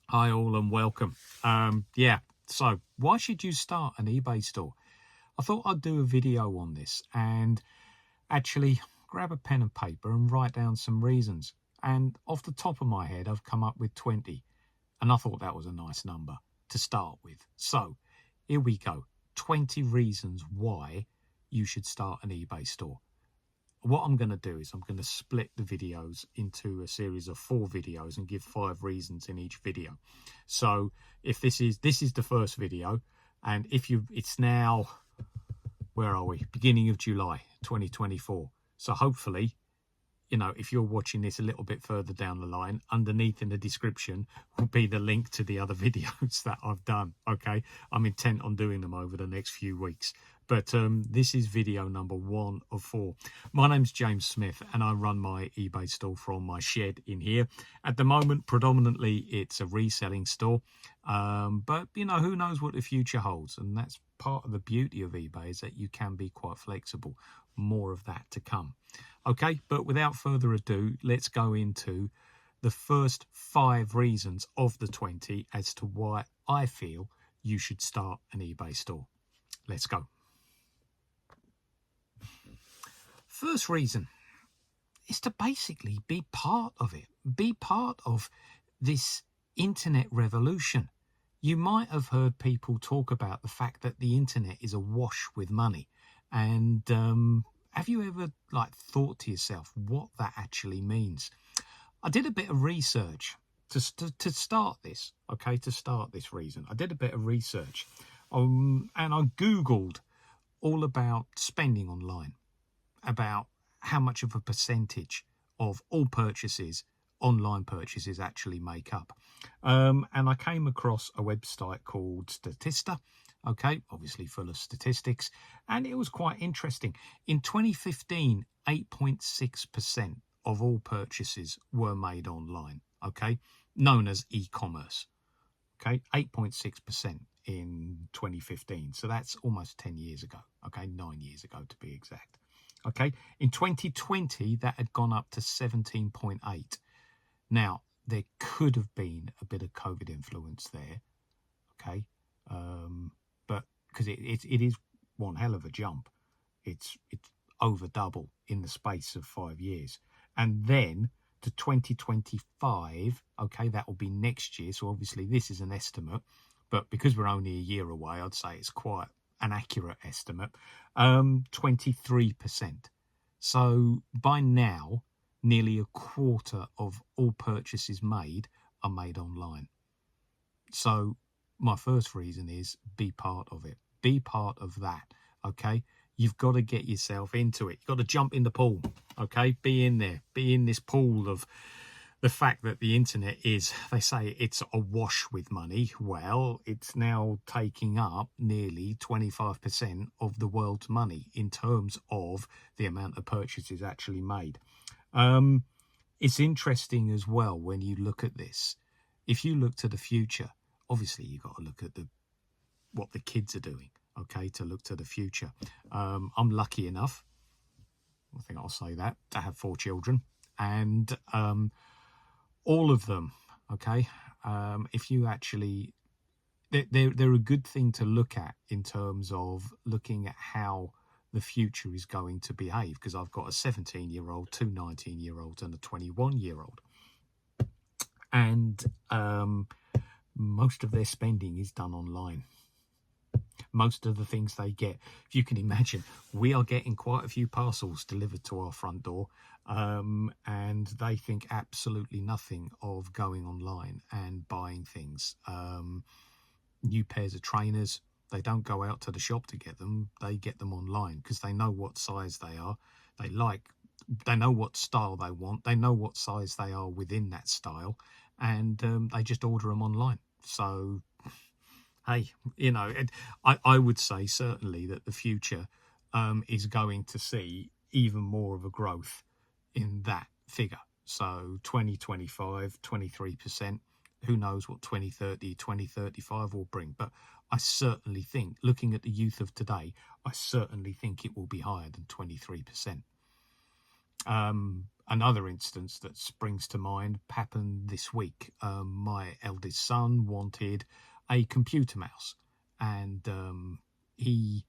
Hi all and welcome. So why should you start an eBay store? I thought I'd do a video on this and actually grab a pen and paper and write down some reasons. And off the top of my head, I've come up with 20. And I thought that was a nice number to start with. So here we go. 20 reasons why you should start an eBay store. What I'm going to do is I'm going to split the videos into a series of 4 videos and give 5 reasons in each video. So if this is the first video, and it's now, where are we, beginning of July 2024, so hopefully, if you're watching this a little bit further down the line, underneath in the description will be the link to the other videos that I've done. Okay, I'm intent on doing them over the next few weeks, but this is video number 1 of 4. My name's James Smith and I run my eBay store from my shed in here. At the moment, predominantly it's a reselling store, but who knows what the future holds, and that's part of the beauty of eBay, is that you can be quite flexible. More of that to come. Okay, but without further ado, let's go into the first 5 reasons of the 20 as to why I feel you should start an eBay store. Let's go. First reason is to basically be part of it. Be part of this internet revolution. You might have heard people talk about the fact that the internet is awash with money. And have you ever thought to yourself what that actually means? I did a bit of research to start this. Okay, to start this reason, I did a bit of research, and I Googled all about spending online, about how much of a percentage of all purchases, online purchases, actually make up. And I came across a website called Statista. Okay, obviously full of statistics, and it was quite interesting. In 2015, 8.6% of all purchases were made online, okay, known as e-commerce. Okay, 8.6% in 2015. So that's almost 10 years ago, okay, 9 years ago to be exact. Okay, in 2020, that had gone up to 17.8. Now, there could have been a bit of COVID influence there, okay, but because it is one hell of a jump. It's over double in the space of 5 years. And then to 2025, okay, that will be next year. So obviously this is an estimate, but because we're only a year away, I'd say it's quite an accurate estimate. 23%. So by now, nearly a quarter of all purchases made are made online. So my first reason is be part of it. Be part of that, okay? You've got to get yourself into it. You've got to jump in the pool, okay? Be in there. Be in this pool of the fact that the internet is, they say it's awash with money. Well, it's now taking up nearly 25% of the world's money in terms of the amount of purchases actually made. It's interesting as well when you look at this. If you look to the future, obviously you've got to look at what the kids are doing, okay, to look to the future. I'm lucky enough, I think I'll say that, to have 4 children, and all of them, okay, if you actually, they're a good thing to look at in terms of looking at how the future is going to behave, because I've got a 17-year-old, 2 19-year-olds and a 21-year-old. And most of their spending is done online. Most of the things they get, if you can imagine, we are getting quite a few parcels delivered to our front door, and they think absolutely nothing of going online and buying things. New pairs of trainers, they don't go out to the shop to get them, they get them online because they know what size they are, they know what style they want, they know what size they are within that style, and they just order them online. So hey, I would say certainly that the future is going to see even more of a growth in that figure. So 2025, 23%, who knows what 2030, 2035 will bring. But I certainly think, looking at the youth of today, I certainly think it will be higher than 23%. Another instance that springs to mind happened this week. My eldest son wanted a computer mouse, and he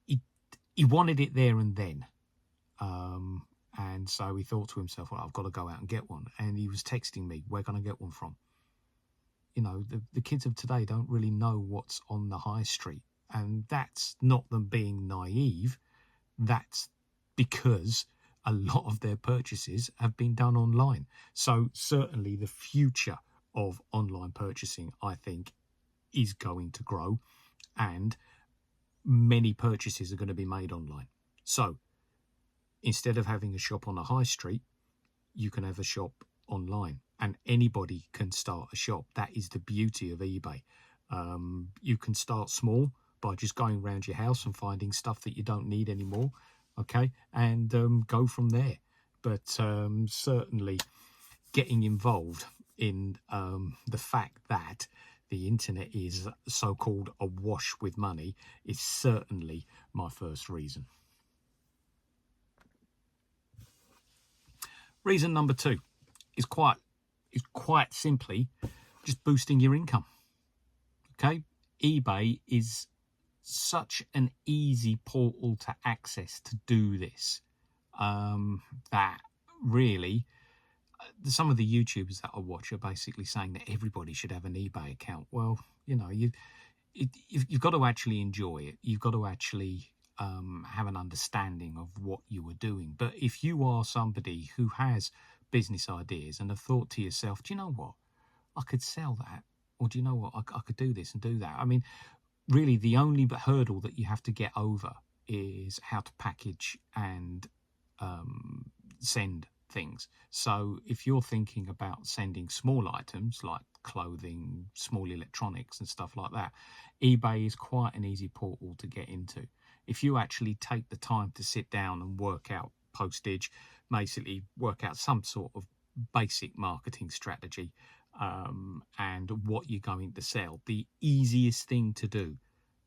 he he wanted it there and then. And so he thought to himself, well, I've got to go out and get one. And he was texting me, where can I get one from? You know, the kids of today don't really know what's on the high street. And that's not them being naive. That's because a lot of their purchases have been done online. So certainly the future of online purchasing, I think, is going to grow, and many purchases are going to be made online. So instead of having a shop on a high street, you can have a shop online, and anybody can start a shop. That is the beauty of eBay. You can start small by just going around your house and finding stuff that you don't need anymore, okay, and go from there. But certainly getting involved in the fact that the internet is so-called awash with money is certainly my first reason. Reason number 2 is quite simply just boosting your income. Okay, eBay is such an easy portal to access to do this, that really some of the YouTubers that I watch are basically saying that everybody should have an eBay account. Well, you know, you've got to actually enjoy it. You've got to actually have an understanding of what you are doing. But if you are somebody who has business ideas and have thought to yourself, do you know what, I could sell that, or do you know what, I could do this and do that. I mean, really the only hurdle that you have to get over is how to package and send things. So if you're thinking about sending small items like clothing, small electronics and stuff like that, eBay is quite an easy portal to get into. If you actually take the time to sit down and work out postage, basically work out some sort of basic marketing strategy, and what you're going to sell, the easiest thing to do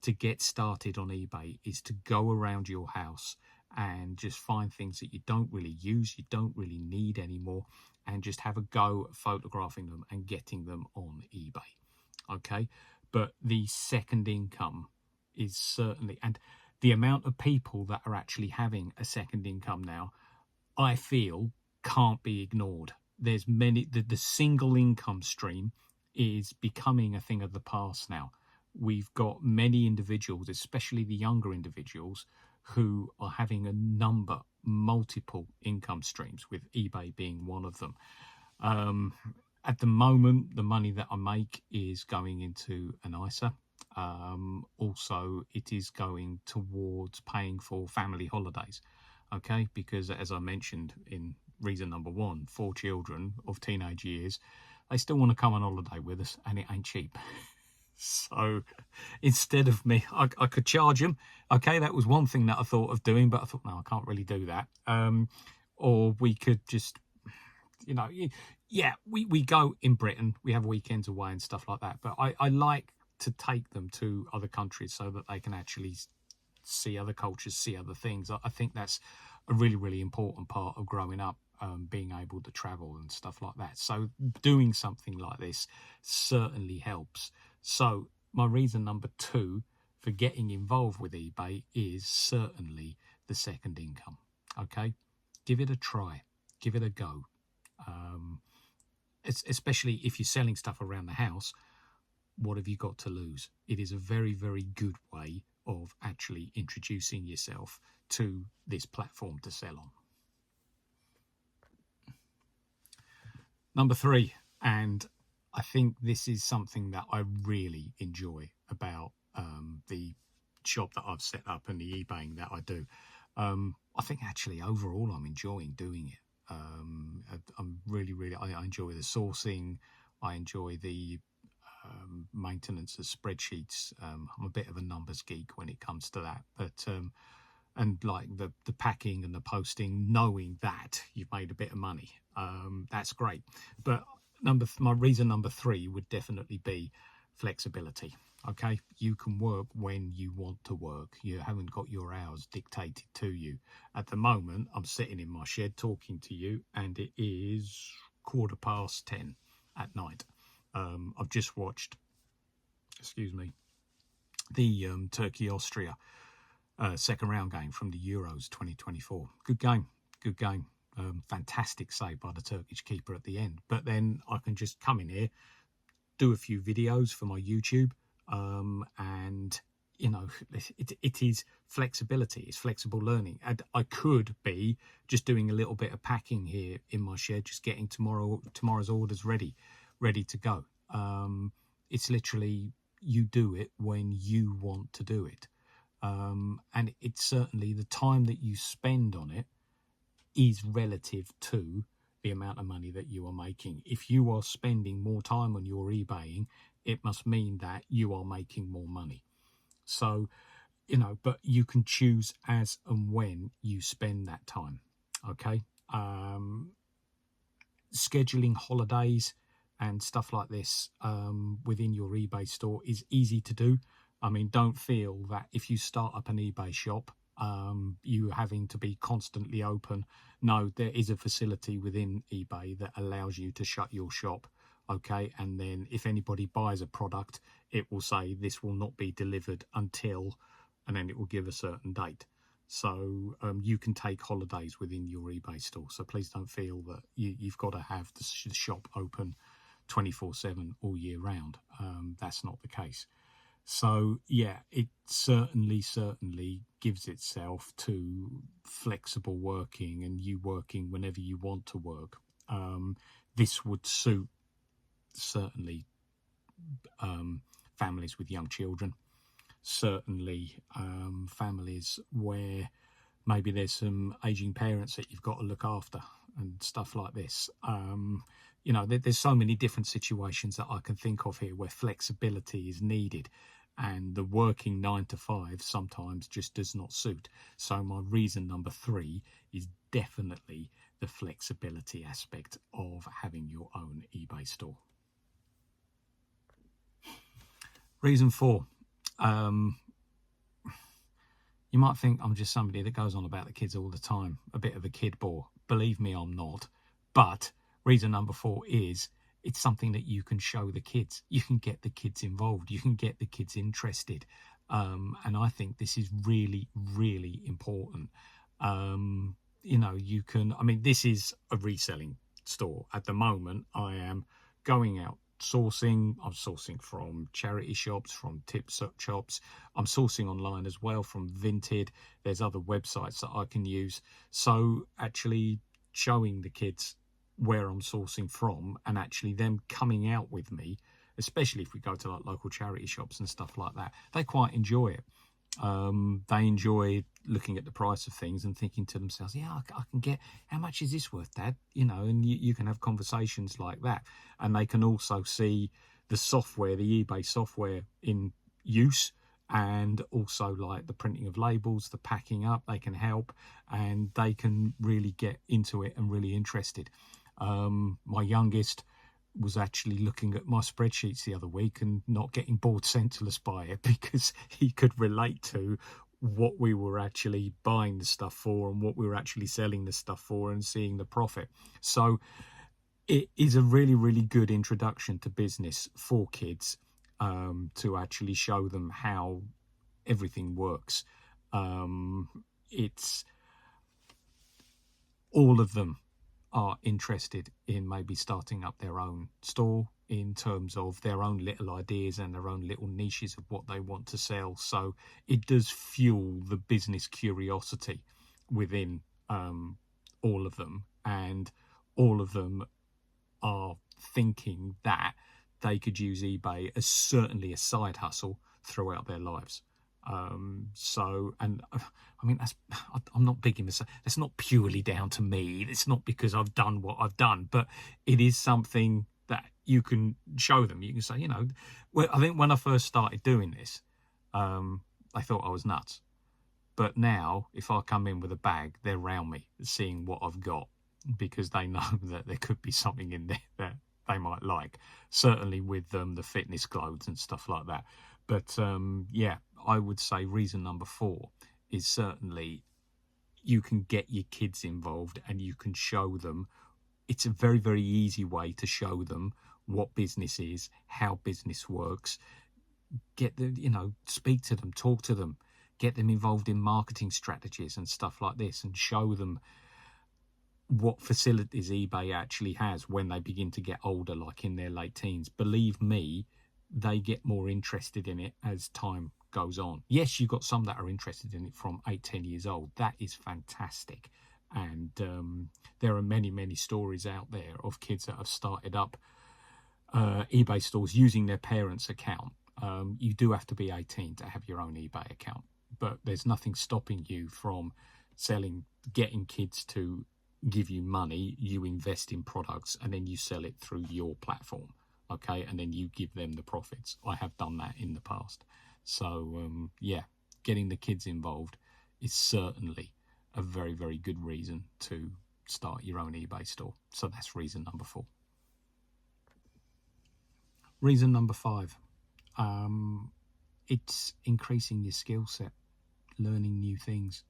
to get started on eBay is to go around your house and just find things that you don't really use, you don't really need anymore, and just have a go at photographing them and getting them on eBay. Okay, but the second income is certainly, and the amount of people that are actually having a second income now, I feel, can't be ignored. There's many, the single income stream is becoming a thing of the past now. We've got many individuals, especially the younger individuals, who are having multiple income streams, with eBay being one of them. At the moment, the money that I make is going into an ISA. Also, it is going towards paying for family holidays. Okay, because as I mentioned in reason number 1, 4 children of teenage years, they still want to come on holiday with us, and it ain't cheap. So instead of me, I could charge them. Okay, that was one thing that I thought of doing, but I thought, no, I can't really do that. Or we could just, you know, yeah, we go in Britain, we have weekends away and stuff like that. But I like to take them to other countries so that they can actually see other cultures, see other things. I think that's a really, really important part of growing up, being able to travel and stuff like that. So doing something like this certainly helps. So my reason number 2 for getting involved with eBay is certainly the second income. Okay, give it a try, give it a go. Especially if you're selling stuff around the house, what have you got to lose? It is a very, very good way of actually introducing yourself to this platform to sell on. Number 3, and I think this is something that I really enjoy about the shop that I've set up and the eBaying that I do. I think actually overall I'm enjoying doing it. I'm really, I enjoy the sourcing. I enjoy the maintenance of spreadsheets. I'm a bit of a numbers geek when it comes to that, but and like the packing and the posting, knowing that you've made a bit of money, that's great. But my reason number 3 would definitely be flexibility. Okay, you can work when you want to work. You haven't got your hours dictated to you. At the moment, I'm sitting in my shed talking to you, and it is 10:15 at night. I've just watched, excuse me, the Turkey-Austria second round game from the Euros 2024. Good game, good game. Fantastic save by the Turkish keeper at the end. But then I can just come in here, do a few videos for my YouTube, and you know, it is flexibility. It's flexible learning, and I could be just doing a little bit of packing here in my shed, just getting tomorrow's orders ready to go. It's literally, you do it when you want to do it, and it's certainly the time that you spend on it is relative to the amount of money that you are making. If you are spending more time on your eBaying, it must mean that you are making more money. So, you know, but you can choose as and when you spend that time. Okay. Scheduling holidays and stuff like this within your eBay store is easy to do. I mean, don't feel that if you start up an eBay shop, you having to be constantly open. No, there is a facility within eBay that allows you to shut your shop. Okay, and then if anybody buys a product, it will say this will not be delivered until, and then it will give a certain date. So you can take holidays within your eBay store. So please don't feel that you've got to have the shop open 24/7 all year round. That's not the case. So yeah, it certainly gives itself to flexible working and you working whenever you want to work. This would suit certainly families with young children, certainly families where maybe there's some aging parents that you've got to look after and stuff like this. You know, there's so many different situations that I can think of here where flexibility is needed, and the working 9 to 5 sometimes just does not suit. So my reason number 3 is definitely the flexibility aspect of having your own eBay store. Reason 4, you might think I'm just somebody that goes on about the kids all the time, a bit of a kid bore. Believe me, I'm not. But reason number 4 is it's something that you can show the kids. You can get the kids involved. You can get the kids interested. And I think this is really, really important. You know, you can, I mean, this is a reselling store. At the moment, I am going out sourcing. I'm sourcing from charity shops, from tip shops. I'm sourcing online as well from Vinted. There's other websites that I can use. So actually showing the kids where I'm sourcing from and actually them coming out with me, especially if we go to like local charity shops and stuff like that, they quite enjoy it. They enjoy looking at the price of things and thinking to themselves, yeah, I can get, how much is this worth, Dad? You know, and you can have conversations like that. And they can also see the software, the eBay software in use, and also like the printing of labels, the packing up. They can help and they can really get into it and really interested. My youngest was actually looking at my spreadsheets the other week and not getting bored senseless by it because he could relate to what we were actually buying the stuff for and what we were actually selling the stuff for and seeing the profit. So it is a really, really good introduction to business for kids, to actually show them how everything works. It's all of them are interested in maybe starting up their own store in terms of their own little ideas and their own little niches of what they want to sell. So it does fuel the business curiosity within all of them, and all of them are thinking that they could use eBay as certainly a side hustle throughout their lives. So, and I mean, I'm not big in this. It's not purely down to me. It's not because I've done what I've done, but it is something that you can show them. You can say, you know, well, I think when I first started doing this, they thought I was nuts. But now, if I come in with a bag, they're around me seeing what I've got because they know that there could be something in there that they might like. Certainly with the fitness clothes and stuff like that. But yeah, I would say reason number 4 is certainly you can get your kids involved and you can show them. It's a very, very easy way to show them what business is, how business works. Get them, speak to them, talk to them, get them involved in marketing strategies and stuff like this, and show them what facilities eBay actually has when they begin to get older, like in their late teens. Believe me, they get more interested in it as time goes on. Yes, you've got some that are interested in it from 8-10 years old. That is fantastic. And there are many, many stories out there of kids that have started up eBay stores using their parents' account. You do have to be 18 to have your own eBay account, but there's nothing stopping you from getting kids to give you money. You invest in products and then you sell it through your platform, okay, and then you give them the profits. I have done that in the past. So yeah, getting the kids involved is certainly a very, very good reason to start your own eBay store. So that's reason number 4. Reason number 5, it's increasing your skill set, learning new things.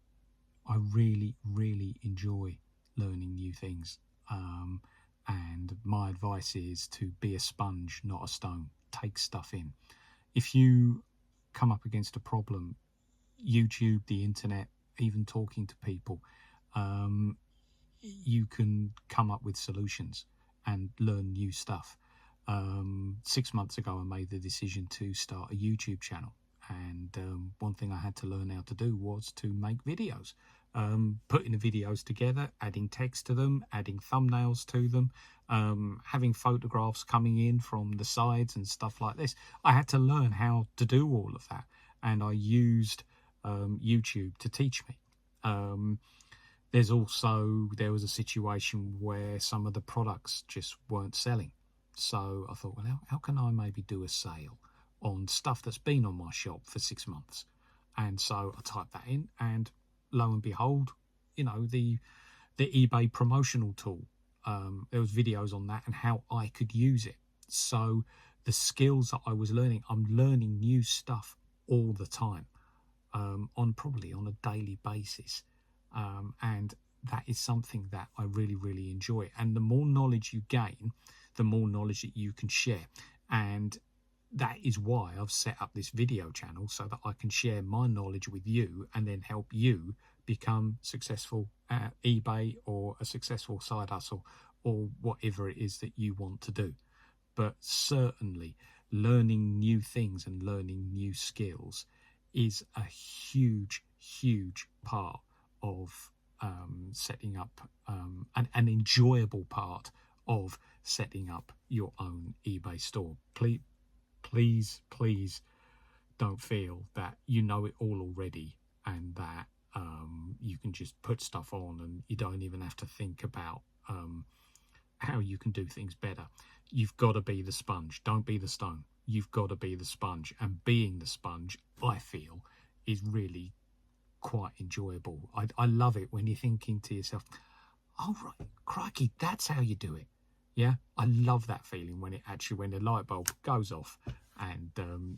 I really, really enjoy learning new things. And my advice is to be a sponge, not a stone. Take stuff in. If you come up against a problem, YouTube, the internet, even talking to people, you can come up with solutions and learn new stuff. 6 months ago, I made the decision to start a YouTube channel. And one thing I had to learn how to do was to make videos. Putting the videos together, adding text to them, adding thumbnails to them, having photographs coming in from the sides and stuff like this. I had to learn how to do all of that, and I used YouTube to teach me. There was a situation where some of the products just weren't selling. So I thought, well, how can I maybe do a sale on stuff that's been on my shop for 6 months? And so I typed that in, and lo and behold, the eBay promotional tool, there was videos on that and how I could use it. So the skills that I was learning, I'm learning new stuff all the time, probably on a daily basis. And that is something that I really, really enjoy. And the more knowledge you gain, the more knowledge that you can share. And that is why I've set up this video channel, so that I can share my knowledge with you and then help you become successful at eBay or a successful side hustle or whatever it is that you want to do. But certainly learning new things and learning new skills is a huge, huge part of setting up an enjoyable part of setting up your own eBay store. Please don't feel that you know it all already and that you can just put stuff on and you don't even have to think about how you can do things better. You've got to be the sponge. Don't be the stone. You've got to be the sponge. And being the sponge, I feel, is really quite enjoyable. I love it when you're thinking to yourself, oh, right, crikey, that's how you do it. Yeah, I love that feeling when the light bulb goes off and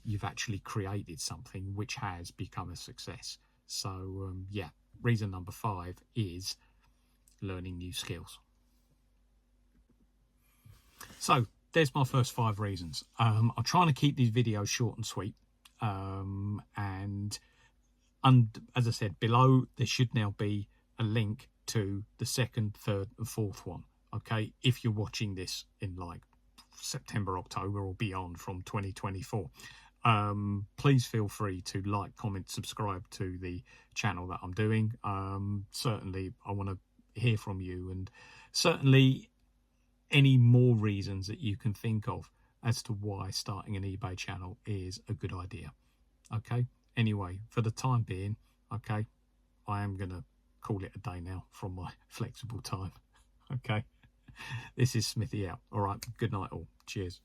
you've actually created something which has become a success. So yeah, reason number 5 is learning new skills. So there's my first 5 reasons. I'm trying to keep these videos short and sweet. And as I said, below there should now be a link to the 2nd, 3rd and 4th one. Okay, if you're watching this in like September, October or beyond from 2024, please feel free to like, comment, subscribe to the channel that I'm doing. Certainly I want to hear from you, and certainly any more reasons that you can think of as to why starting an eBay channel is a good idea. Okay, anyway, for the time being, okay, I am going to call it a day now from my flexible time. Okay, this is Smithy out. All right, good night all. Cheers.